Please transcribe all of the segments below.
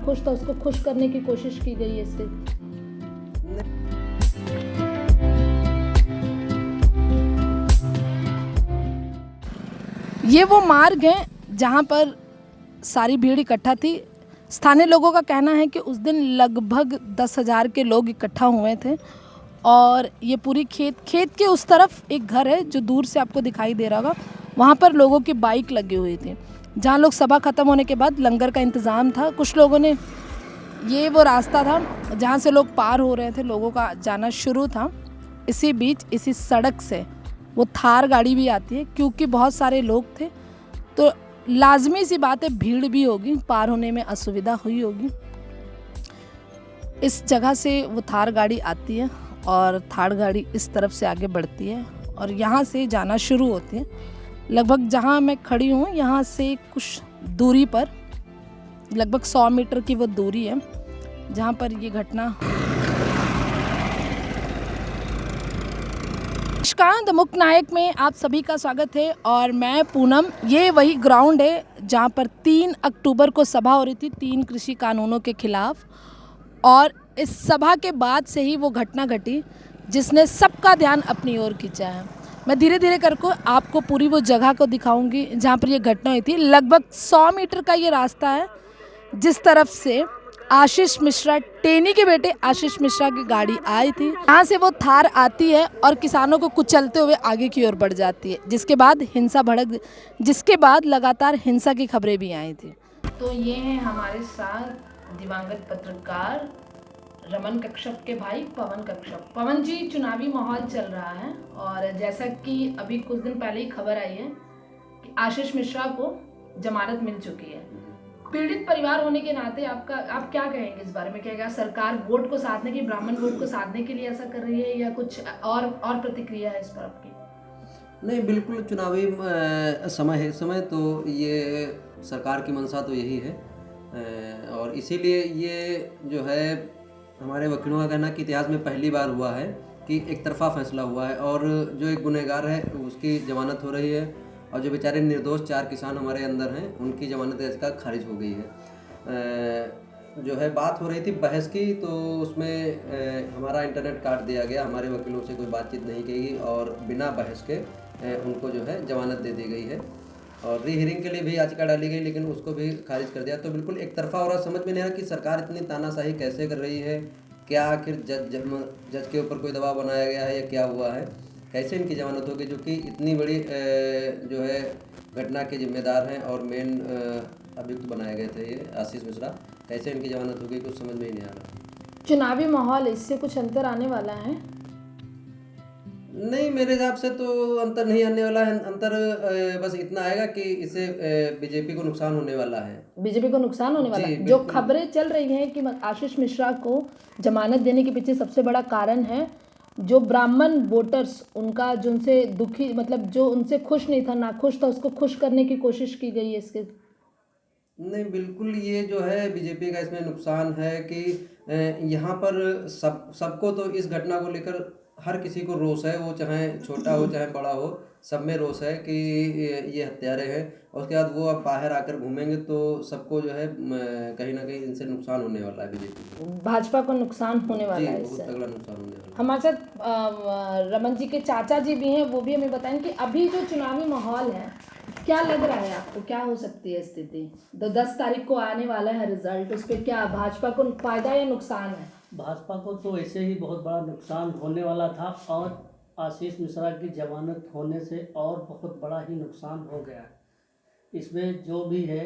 नाखुश था उसको खुश करने की कोशिश की गई है इससे? ये वो मार्ग है जहाँ पर सारी भीड़ इकट्ठा थी। स्थानीय लोगों का कहना है कि उस दिन लगभग 10,000 के लोग इकट्ठा हुए थे और ये पूरी खेत के उस तरफ एक घर है जो दूर से आपको दिखाई दे रहा होगा, वहाँ पर लोगों की बाइक लगी हुई थी जहाँ लोग सभा ख़त्म होने के बाद लंगर का इंतज़ाम था। कुछ लोगों ने, ये वो रास्ता था जहाँ से लोग पार हो रहे थे, लोगों का जाना शुरू था। इसी बीच इसी सड़क से वो थार गाड़ी भी आती है, क्योंकि बहुत सारे लोग थे तो लाजमी सी बात है भीड़ भी होगी, पार होने में असुविधा हुई होगी। इस जगह से वो थार गाड़ी आती है और थार गाड़ी इस तरफ से आगे बढ़ती है और यहाँ से जाना शुरू होती है। लगभग जहाँ मैं खड़ी हूँ यहाँ से कुछ दूरी पर, लगभग 100 मीटर की वो दूरी है जहाँ पर ये घटना। द मुक्त नायक में आप सभी का स्वागत है और मैं पूनम। ये वही ग्राउंड है जहाँ पर 3 अक्टूबर को सभा हो रही थी 3 कृषि कानूनों के खिलाफ, और इस सभा के बाद से ही वो घटना घटी जिसने सबका ध्यान अपनी ओर खींचा है। मैं धीरे धीरे करके आपको पूरी वो जगह को दिखाऊंगी जहाँ पर ये घटना हुई थी। लगभग 100 मीटर का ये रास्ता है जिस तरफ से आशीष मिश्रा, टेनी के बेटे आशीष मिश्रा की गाड़ी आई थी। यहाँ से वो थार आती है और किसानों को कुचलते हुए आगे की ओर बढ़ जाती है, जिसके बाद हिंसा भड़क, जिसके बाद लगातार हिंसा की खबरें भी आई थी। तो ये हैं हमारे साथ दिवंगत पत्रकार रमन कश्यप के भाई पवन कश्यप। पवन जी, चुनावी माहौल चल रहा है और जैसा कि अभी कुछ दिन पहले ही खबर आई है कि आशीष मिश्रा को जमानत मिल चुकी है। पीड़ित परिवार होने के नाते आप क्या कहेंगे इस बारे में? क्या सरकार वोट को साधने की, ब्राह्मण वोट को साधने के लिए ऐसा कर रही है या कुछ और प्रतिक्रिया है इस पर आपकी? नहीं, बिल्कुल चुनावी समय तो ये सरकार की मंशा तो यही है और इसीलिए ये जो है हमारे वकीलों का कहना कि इतिहास में पहली बार हुआ है कि एक तरफा फैसला हुआ है और जो एक गुनहगार है उसकी जमानत हो रही है और जो बेचारे निर्दोष 4 किसान हमारे अंदर हैं उनकी जमानत याचिका खारिज हो गई है। जो है बात हो रही थी बहस की, तो उसमें हमारा इंटरनेट काट दिया गया, हमारे वकीलों से कोई बातचीत नहीं की गई और बिना बहस के उनको जो है जमानत दे दी गई है और री हियरिंग के लिए भी याचिका डाली गई लेकिन उसको भी खारिज कर दिया। तो बिल्कुल एक तरफा हो रहा, समझ में नहीं आ रहा कि सरकार इतनी तानाशाही कैसे कर रही है। क्या आखिर जज के ऊपर कोई दबाव बनाया गया है या क्या हुआ है, कैसे इनकी जमानत होगी, जो कि इतनी बड़ी जो है घटना के जिम्मेदार हैं और मेन अभियुक्त बनाए गए थे ये आशीष मिश्रा, कैसे इनकी जमानत होगी कुछ समझ में ही नहीं आ रहा। चुनावी माहौल इससे कुछ अंतर आने वाला है? नहीं, मेरे हिसाब से तो अंतर नहीं आने वाला है। अंतर बस इतना आएगा कि इससे बीजेपी को नुकसान होने वाला है। बीजेपी को नुकसान होने वाला है। जो खबरें चल रही हैं कि आशीष मिश्रा को जमानत देने के पीछे सबसे बड़ा कारण है जो ब्राह्मण वोटर्स, उनका जो उनसे दुखी, मतलब जो उनसे खुश नहीं था, नाखुश था, उसको खुश करने की कोशिश की गई है इसके। नहीं, बिल्कुल ये जो है बीजेपी का इसमें नुकसान है कि यहाँ पर सबको तो इस घटना को लेकर हर किसी को रोष है, वो चाहे छोटा हो चाहे बड़ा हो, सब में रोष है कि ये हत्यारे हैं। और उसके बाद वो अब बाहर आकर घूमेंगे तो सबको जो है कहीं ना कहीं इनसे नुकसान होने वाला है, बीजेपी को, भाजपा को नुकसान होने वाला है, बहुत तगड़ा नुकसान होने वाला है। हमारे साथ रमन जी के चाचा जी भी हैं, वो भी हमें बताएं कि अभी जो चुनावी माहौल है क्या लग रहा है आपको, क्या हो सकती है स्थिति? तो 10 तारीख को आने वाला है रिजल्ट, उस पर क्या भाजपा को फायदा या नुकसान है? भाजपा को तो ऐसे ही बहुत बड़ा नुकसान होने वाला था और आशीष मिश्रा की जमानत होने से और बहुत बड़ा ही नुकसान हो गया है। इसमें जो भी है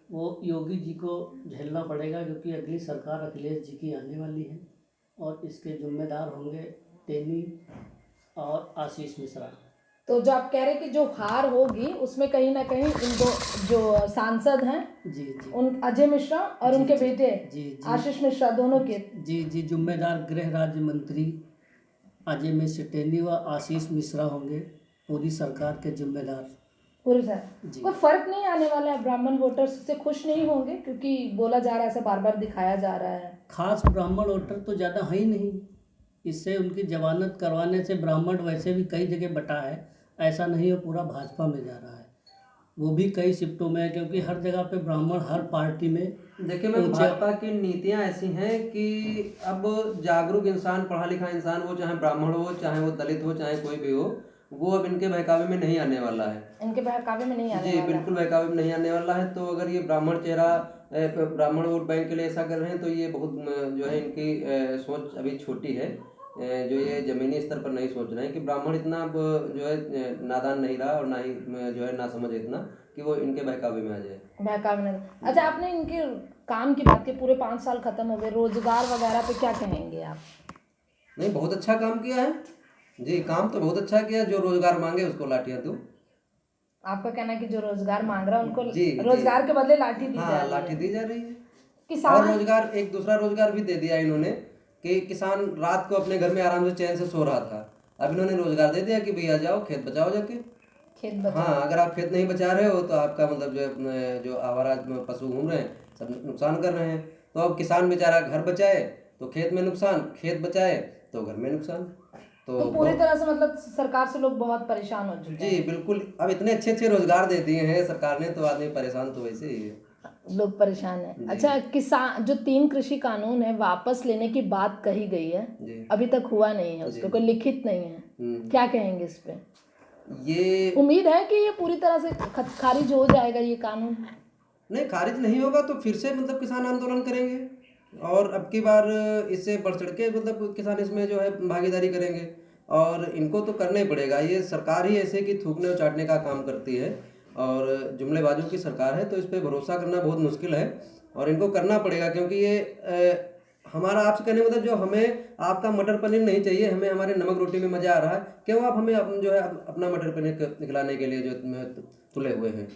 वो योगी जी को झेलना पड़ेगा क्योंकि अगली सरकार अखिलेश जी की आने वाली है और इसके जिम्मेदार होंगे टेनी और आशीष मिश्रा। तो जो आप कह रहे हैं कि जो हार होगी उसमें कहीं ना कहीं इन दो जो सांसद हैं जी जी, उन अजय मिश्रा और जी, उनके जी, बेटे जी, जी, आशीष मिश्रा दोनों के जी जी जिम्मेदार गृह राज्य मंत्री अजय मिश्रा टेनी व आशीष मिश्रा होंगे, पूरी सरकार के जिम्मेदार पूरे सर। कोई फर्क नहीं आने वाला है? ब्राह्मण वोटर्स से खुश नहीं होंगे क्योंकि बोला जा रहा है, ऐसा बार बार दिखाया जा रहा है। खास ब्राह्मण वोटर तो ज़्यादा है ही नहीं, इससे उनकी जमानत करवाने से ब्राह्मण वैसे भी कई जगह बटा है, ऐसा नहीं है पूरा भाजपा में जा रहा है। वो भी कई शिफ्टों में है, क्योंकि हर जगह पे ब्राह्मण हर पार्टी में देखिए मैम, भाजपा की नीतियां ऐसी हैं कि अब जागरूक इंसान, पढ़ा लिखा इंसान, वो चाहे ब्राह्मण हो, चाहे वो दलित हो, चाहे कोई भी हो, वो अब इनके बहकावे में नहीं आने वाला है। इनके बहकावे में नहीं आने जी वाला। बिल्कुल बहकावे में नहीं आने वाला है। तो अगर ये ब्राह्मण चेहरा ब्राह्मण वोट बैंक के लिए ऐसा कर रहे हैं, तो ये बहुत जो है इनकी सोच अभी छोटी है। जो ये जमीनी स्तर पर नहीं सोच रहे हैं कि ब्राह्मण इतना अब जो है नादान नहीं रहा, और ना ही जो है ना समझ इतना कि वो इनके बहकावे में आ जाए। बहकावे में। अच्छा, आपने इनके काम की बात की, पूरे 5 साल खत्म हो गए, रोजगार वगैरह पे क्या कहेंगे आप? नहीं, बहुत अच्छा काम किया है जी, काम तो बहुत अच्छा किया। जो रोजगार मांगे उसको लाठियां दो। आपका कहना है कि जो रोजगार मांग रहा है उनको जी, रोजगार के बदले लाठी दी जा हाँ, रही लाठी है। दी जा रही है। और किसान रोजगार, एक दूसरा रोजगार भी दे दिया इन्होंने कि किसान रात को अपने घर में आराम से चैन से सो रहा था, अब इन्होंने रोजगार दे दिया कि भैया जाओ खेत बचाओ जाके। खेत बचा। हाँ, अगर आप खेत नहीं बचा रहे हो तो आपका मतलब जो है, जो आवारा पशु घूम रहे हैं सब नुकसान कर रहे हैं। तो अब किसान बेचारा घर बचाए तो खेत में नुकसान, खेत बचाए तो घर में नुकसान। तो पूरी तरह से मतलब सरकार से लोग बहुत परेशान हो चुके हैं। जी बिल्कुल, अब इतने अच्छे अच्छे रोजगार दे दिए हैं सरकार ने, तो आदमी परेशान तो वैसे ही है। लोग परेशान हैं। अच्छा, किसान जो 3 कृषि कानून है वापस लेने की बात कही गई है, जी। अभी तक हुआ नहीं है, उसका कोई लिखित नहीं है, क्या कहेंगे इस पे? ये उम्मीद है कि ये पूरी तरह से खारिज हो जाएगा ये कानून? नहीं, खारिज नहीं होगा तो फिर से मतलब किसान आंदोलन करेंगे, और अब की बार इससे बढ़ चढ़ के मतलब किसान इसमें जो है भागीदारी करेंगे। और इनको तो करना ही पड़ेगा, ये सरकार ही ऐसे कि थूकने और चाटने का काम करती है, और जुमलेबाजों की सरकार है, तो इस पर भरोसा करना बहुत मुश्किल है। और इनको करना पड़ेगा, क्योंकि ये हमारा आपसे कहने मतलब जो हमें आपका मटर पनीर नहीं चाहिए, हमें हमारे नमक रोटी में मज़ा आ रहा है, क्यों आप हमें जो है अपना मटर पनीर खिलाने के लिए जो तुले हुए हैं।